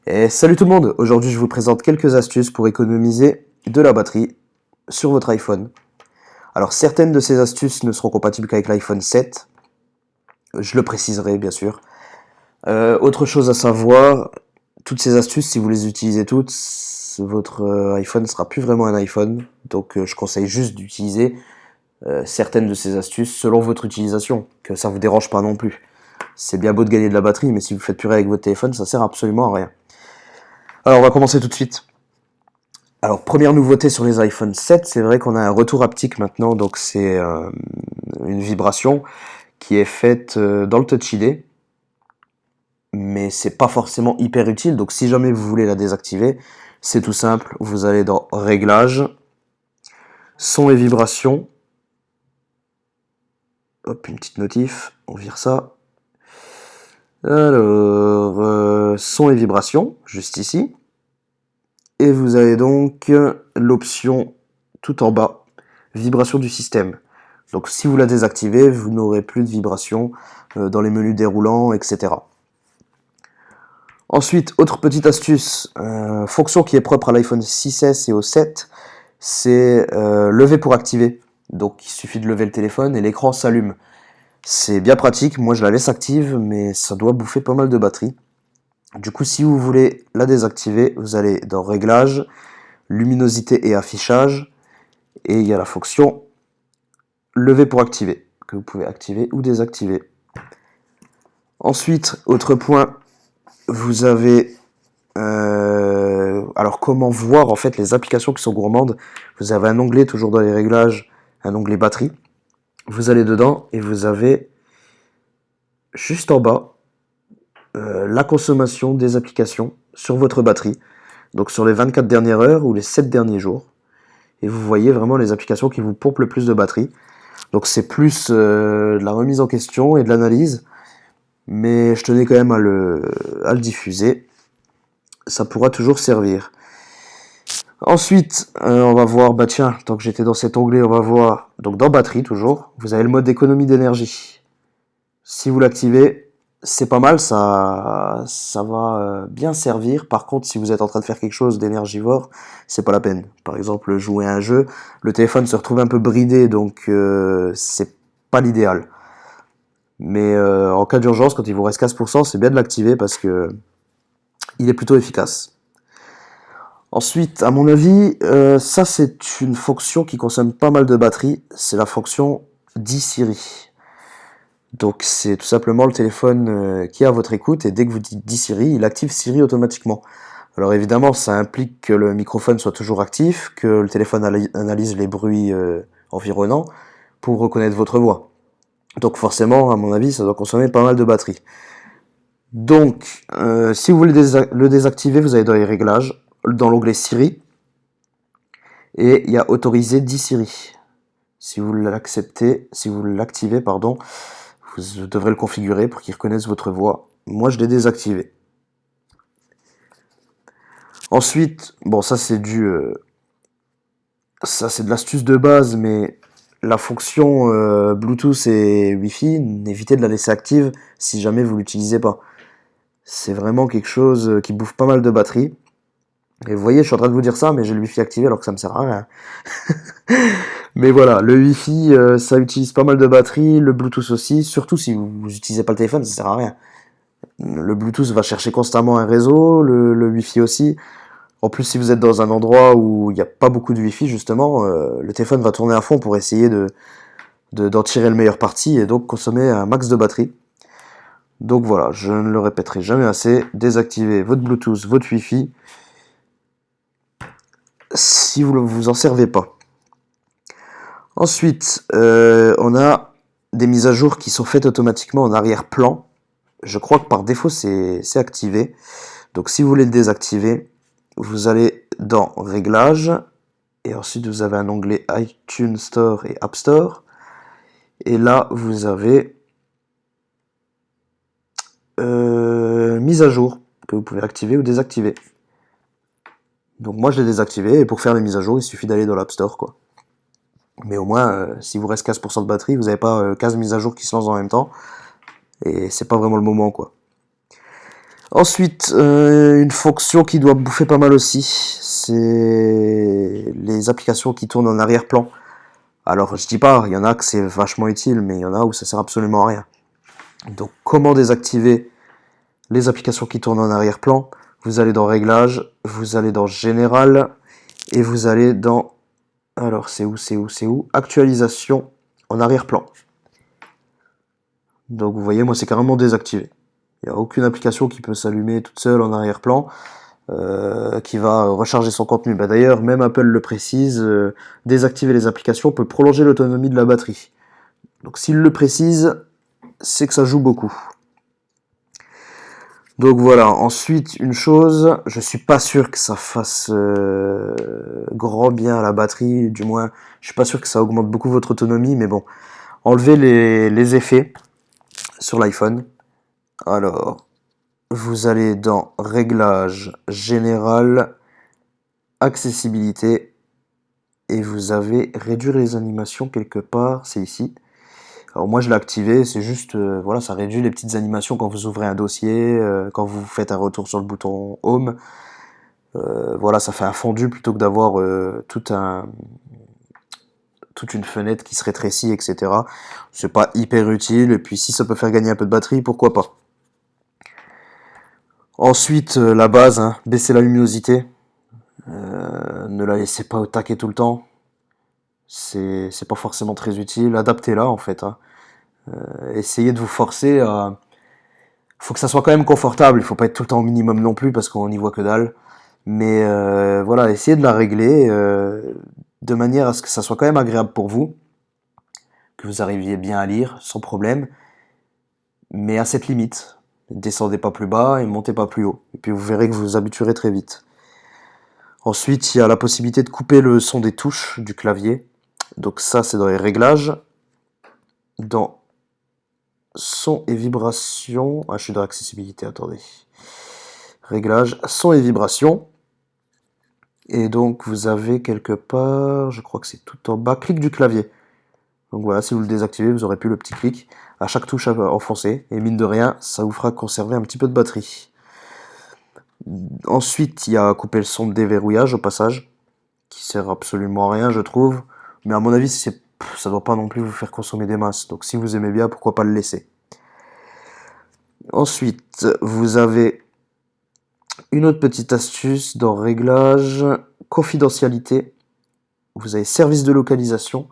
Et salut tout le monde, aujourd'hui je vous présente quelques astuces pour économiser de la batterie sur votre iPhone. Alors certaines de ces astuces ne seront compatibles qu'avec l'iPhone 7, je le préciserai bien sûr. Autre chose à savoir, toutes ces astuces, si vous les utilisez toutes, votre iPhone ne sera plus vraiment un iPhone, donc je conseille juste d'utiliser certaines de ces astuces selon votre utilisation, que ça vous dérange pas non plus. C'est bien beau de gagner de la batterie, mais si vous faites purée avec votre téléphone, ça sert absolument à rien. Alors on va commencer tout de suite. Alors première nouveauté sur les iPhone 7, c'est vrai qu'on a un retour haptique maintenant, donc c'est une vibration qui est faite dans le Touch ID, mais c'est pas forcément hyper utile, donc si jamais vous voulez la désactiver, c'est tout simple, vous allez dans Réglages, Son et vibrations, hop, une petite notif, on vire ça. Alors, Son et vibrations, juste ici. Et vous avez donc l'option tout en bas, vibration du système. Donc si vous la désactivez, vous n'aurez plus de vibration dans les menus déroulants, etc. Ensuite, autre petite astuce, fonction qui est propre à l'iPhone 6S et au 7, c'est lever pour activer. Donc il suffit de lever le téléphone et l'écran s'allume. C'est bien pratique, moi je la laisse active, mais ça doit bouffer pas mal de batterie. Du coup, si vous voulez la désactiver, vous allez dans Réglages, Luminosité et affichage, et il y a la fonction lever pour activer, que vous pouvez activer ou désactiver. Ensuite, autre point, vous avez alors comment voir en fait les applications qui sont gourmandes. Vous avez un onglet toujours dans les réglages, un onglet batterie. Vous allez dedans et vous avez juste en bas la consommation des applications sur votre batterie. Donc sur les 24 dernières heures ou les 7 derniers jours. Et vous voyez vraiment les applications qui vous pompent le plus de batterie. Donc c'est plus de la remise en question et de l'analyse, mais je tenais quand même à le diffuser. Ça pourra toujours servir. Ensuite, on va voir, bah tiens, tant que j'étais dans cet onglet, on va voir, donc dans batterie toujours, vous avez le mode d'économie d'énergie. Si vous l'activez, c'est pas mal, ça va bien servir. Par contre, si vous êtes en train de faire quelque chose d'énergivore, c'est pas la peine. Par exemple, jouer à un jeu, le téléphone se retrouve un peu bridé, donc c'est pas l'idéal. Mais en cas d'urgence, quand il vous reste 15%, c'est bien de l'activer parce que il est plutôt efficace. Ensuite, à mon avis, ça c'est une fonction qui consomme pas mal de batterie, c'est la fonction Dis Siri. Donc c'est tout simplement le téléphone qui est à votre écoute et dès que vous dites Dis Siri, il active Siri automatiquement. Alors évidemment, ça implique que le microphone soit toujours actif, que le téléphone analyse les bruits environnants pour reconnaître votre voix. Donc forcément, à mon avis, ça doit consommer pas mal de batterie. Donc, si vous voulez le désactiver, vous allez dans les réglages, dans l'onglet Siri, et il y a Autoriser Dis Siri. Si vous l'activez, pardon, vous devrez le configurer pour qu'il reconnaisse votre voix. Moi, je l'ai désactivé. Ensuite, bon, ça c'est ça c'est de l'astuce de base, mais la fonction Bluetooth et Wi-Fi, évitez de la laisser active si jamais vous l'utilisez pas. C'est vraiment quelque chose qui bouffe pas mal de batterie. Et vous voyez, je suis en train de vous dire ça, mais j'ai le Wi-Fi activé alors que ça me sert à rien. Mais voilà, le Wi-Fi, ça utilise pas mal de batterie, le Bluetooth aussi, surtout si vous n'utilisez pas le téléphone, ça sert à rien. Le Bluetooth va chercher constamment un réseau, le Wi-Fi aussi. En plus, si vous êtes dans un endroit où il n'y a pas beaucoup de Wi-Fi, justement, le téléphone va tourner à fond pour essayer d'en tirer le meilleur parti et donc consommer un max de batterie. Donc voilà, je ne le répéterai jamais assez, désactivez votre Bluetooth, votre Wi-Fi, si vous ne vous en servez pas. Ensuite, on a des mises à jour qui sont faites automatiquement en arrière-plan. Je crois que par défaut, c'est activé. Donc si vous voulez le désactiver, vous allez dans Réglages, et ensuite vous avez un onglet iTunes Store et App Store. Et là, vous avez mise à jour, que vous pouvez activer ou désactiver. Donc moi je l'ai désactivé, et pour faire les mises à jour, il suffit d'aller dans l'App Store, quoi. Mais au moins, si vous reste 15% de batterie, vous n'avez pas 15 mises à jour qui se lancent en même temps, et c'est pas vraiment le moment, quoi. Ensuite, une fonction qui doit bouffer pas mal aussi, c'est les applications qui tournent en arrière-plan. Alors, je dis pas, il y en a que c'est vachement utile, mais il y en a où ça sert absolument à rien. Donc, comment désactiver les applications qui tournent en arrière-plan? Vous allez dans Réglages, vous allez dans Général, et vous allez dans... Alors, c'est où? Actualisation en arrière-plan. Donc, vous voyez, moi, c'est carrément désactivé. Il n'y a aucune application qui peut s'allumer toute seule en arrière-plan, qui va recharger son contenu. Bah, d'ailleurs, même Apple le précise, désactiver les applications peut prolonger l'autonomie de la batterie. Donc s'il le précise, c'est que ça joue beaucoup. Donc voilà, ensuite une chose, je suis pas sûr que ça fasse grand bien à la batterie, du moins je suis pas sûr que ça augmente beaucoup votre autonomie, mais bon, enlevez les effets sur l'iPhone. Alors, vous allez dans Réglages, Général, Accessibilité, et vous avez Réduire les animations quelque part, c'est ici. Alors moi je l'ai activé, c'est juste, voilà, ça réduit les petites animations quand vous ouvrez un dossier, quand vous faites un retour sur le bouton Home. Voilà, ça fait un fondu plutôt que d'avoir toute une fenêtre qui se rétrécit, etc. C'est pas hyper utile, et puis si ça peut faire gagner un peu de batterie, pourquoi pas. Ensuite, la base, hein, baissez la luminosité. Ne la laissez pas au taquet tout le temps. C'est pas forcément très utile. Adaptez-la en fait, hein. Essayez de vous forcer à... Faut que ça soit quand même confortable, il faut pas être tout le temps au minimum non plus parce qu'on n'y voit que dalle. Mais voilà, essayez de la régler de manière à ce que ça soit quand même agréable pour vous, que vous arriviez bien à lire sans problème, mais à cette limite. Descendez pas plus bas et montez pas plus haut. Et puis vous verrez que vous vous habituerez très vite. Ensuite, il y a la possibilité de couper le son des touches du clavier. Donc ça, c'est dans les réglages. Dans son et vibration. Ah, je suis dans l'accessibilité, attendez. Réglages, son et vibration. Et donc vous avez quelque part, je crois que c'est tout en bas, clic du clavier. Donc voilà, si vous le désactivez, vous aurez plus le petit clic à chaque touche enfoncée. Et mine de rien, ça vous fera conserver un petit peu de batterie. Ensuite, il y a couper le son de déverrouillage au passage, qui sert absolument à rien, je trouve. Mais à mon avis, ça doit pas non plus vous faire consommer des masses. Donc si vous aimez bien, pourquoi pas le laisser. Ensuite, vous avez une autre petite astuce dans Réglages, confidentialité. Vous avez service de localisation.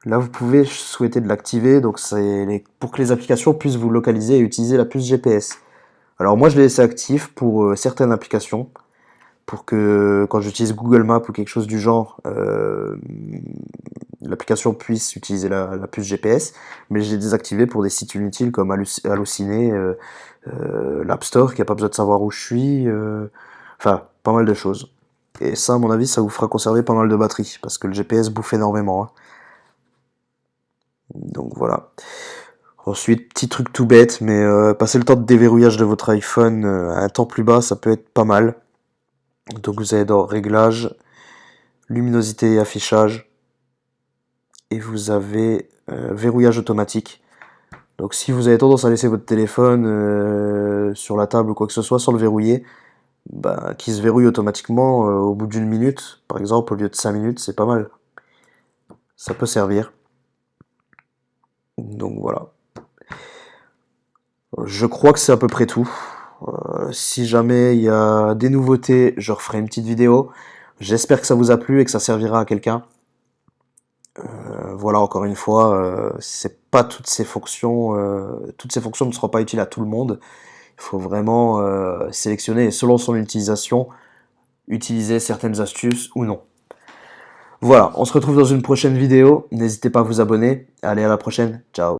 Là, vous pouvez souhaiter de l'activer, donc c'est pour que les applications puissent vous localiser et utiliser la puce GPS. Alors moi, je l'ai laissé actif pour certaines applications, pour que quand j'utilise Google Maps ou quelque chose du genre, l'application puisse utiliser la puce GPS, mais je l'ai désactivé pour des sites inutiles comme Allociné, l'App Store qui n'a pas besoin de savoir où je suis, enfin, pas mal de choses. Et ça, à mon avis, ça vous fera conserver pas mal de batterie, parce que le GPS bouffe énormément, hein. Donc voilà. Ensuite, petit truc tout bête, mais passer le temps de déverrouillage de votre iPhone à un temps plus bas, ça peut être pas mal. Donc vous allez dans Réglages, Luminosité et Affichage, et vous avez Verrouillage automatique. Donc si vous avez tendance à laisser votre téléphone sur la table ou quoi que ce soit sans le verrouiller, bah, qui se verrouille automatiquement au bout d'une minute, par exemple, au lieu de 5 minutes, c'est pas mal. Ça peut servir. Donc voilà. Je crois que c'est à peu près tout. Si jamais il y a des nouveautés, je referai une petite vidéo. J'espère que ça vous a plu et que ça servira à quelqu'un. Voilà, encore une fois, c'est pas toutes ces fonctions ne seront pas utiles à tout le monde. Il faut vraiment sélectionner et selon son utilisation, utiliser certaines astuces ou non. Voilà, on se retrouve dans une prochaine vidéo. N'hésitez pas à vous abonner. Allez, à la prochaine. Ciao.